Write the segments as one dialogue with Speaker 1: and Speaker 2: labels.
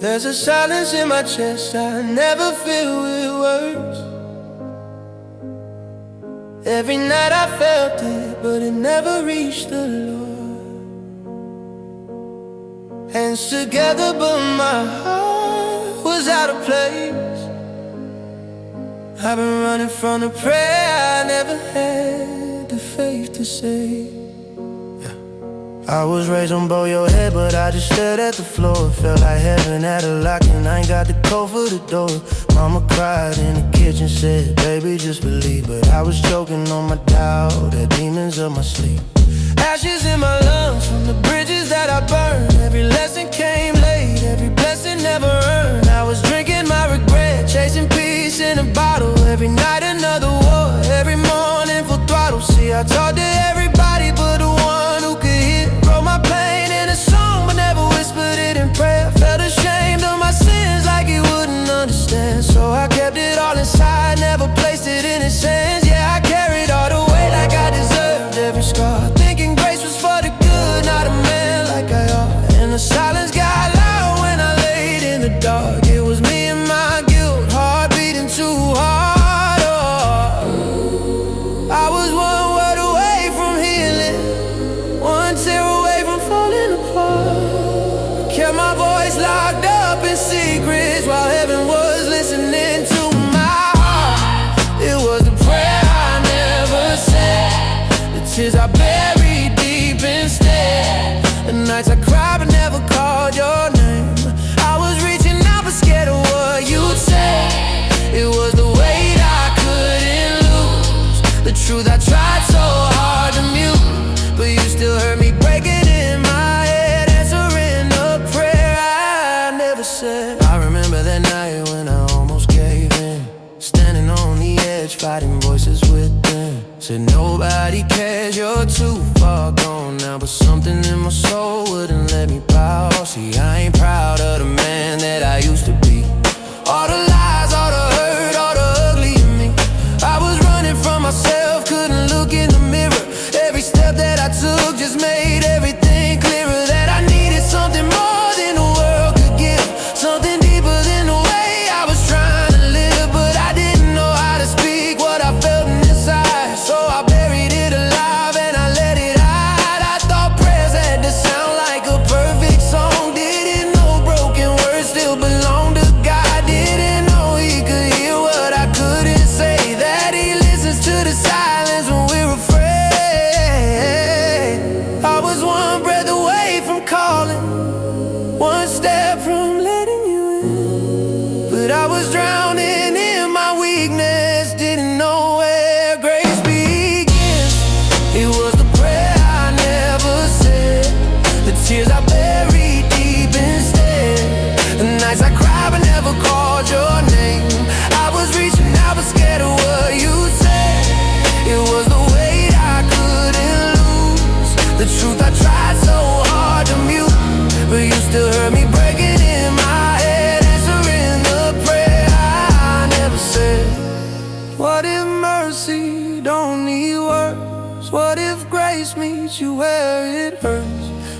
Speaker 1: There's a silence in my chest I never feel with words. Every night I felt it, but it never reached the Lord. Hands together, but my heart was out of place. I've been running from the prayer I never had the faith to say. I was raised on bow your head, but I just stared at the floor. Felt like heaven had a lock and I ain't got the code for the door. Mama cried in the kitchen, said, baby, just believe. But I was choking on my doubt, the demons up my sleep. Ashes in my lungs from the bridges that I burned. Every lesson came late, every blessing never earned. I was drinking my regret, chasing peace in a bottle. Every night another war, every morning full throttle. See, I talked to everybody but the one who could hear. Wrote my pain in a song but never whispered it in prayer. Felt ashamed of my sins like he wouldn't understand. So I kept it all inside, never placed it in his hands. Yeah, I carried all the weight like I deserved every scar, thinking grace was for the good, not a man like I ought. And the silence got loud when I laid in the dark. It was me and my guilt, heart beating too hard. Oh, I was one word away from healing, one tear away from falling apart. Kept my voice locked up in secrets while heaven was listening to my heart. It was the prayer I never said, the tears I buried deep instead, the nights I cried but never called your name. I was reaching out but scared of what you'd say. It was the weight I couldn't lose, the truth I tried so hard to mute, but you still heard me breaking in my head, answering a prayer I never said. I remember that night when I almost gave in, standing on the edge, fighting voices within. Said nobody cares, you're too far gone now, but something in my soul wouldn't let me bow. See, I ain't proud of the man that I used to be. All the lies, all the hurt, all the ugly in me. I was running from myself, couldn't look in the mirror. Every step that I took just made everything clearer, that I needed something more than the world could give, something deeper than the way I was trying to live. But I didn't know how to speak what I felt inside, so I buried it alive and I let it hide. I thought prayers had to sound like a perfect song, didn't know broken words still belong to God. Didn't know he could hear what I couldn't say, that he listens to the silence when we're afraid. I was one breath away from calling, one step from letting you in, but I was drowning in my weakness, didn't know where grace begins. It was the prayer I never said, the tears I buried deep instead, the nights I cried but never called your name. I was reaching out but scared of what you'd say. It was the weight I couldn't lose, the truth I tried so hard to mute, but you still heard me breaking in my head, answering the prayer I never said. What if mercy don't need words? What if grace meets you where it hurts?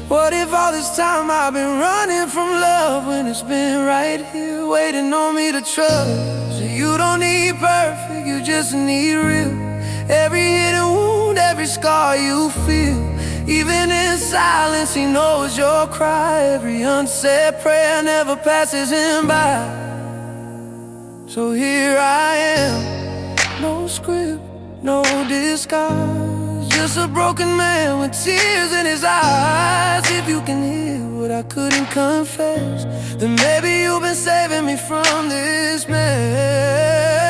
Speaker 1: What if all this time I've been running from love when it's been right here waiting on me to trust? You don't need perfect, you just need real. Every hidden wound, every scar you feel, even in silence he knows your cry. Every unsaid prayer never passes him by. So here I am, no script, no disguise, just a broken man with tears in his eyes. If you can hear what I couldn't confess, then maybe you've been saving me from this mess.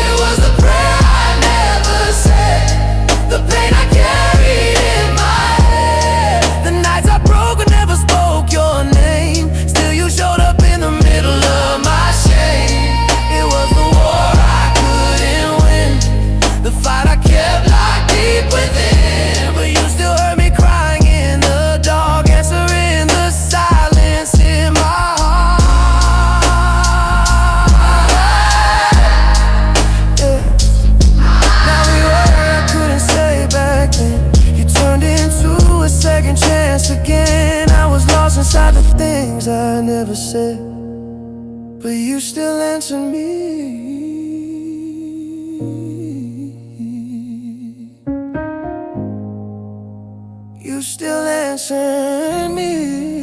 Speaker 1: It was the prayer I never said, the pain I carried in my head, the nights I broke but never spoke your name. Still you showed up in the middle of my shame. It was the war I couldn't win, the fight I kept locked deep within, but you still heard me crying in the dark, answering the silence. never said, but you still answer me. You still answer me.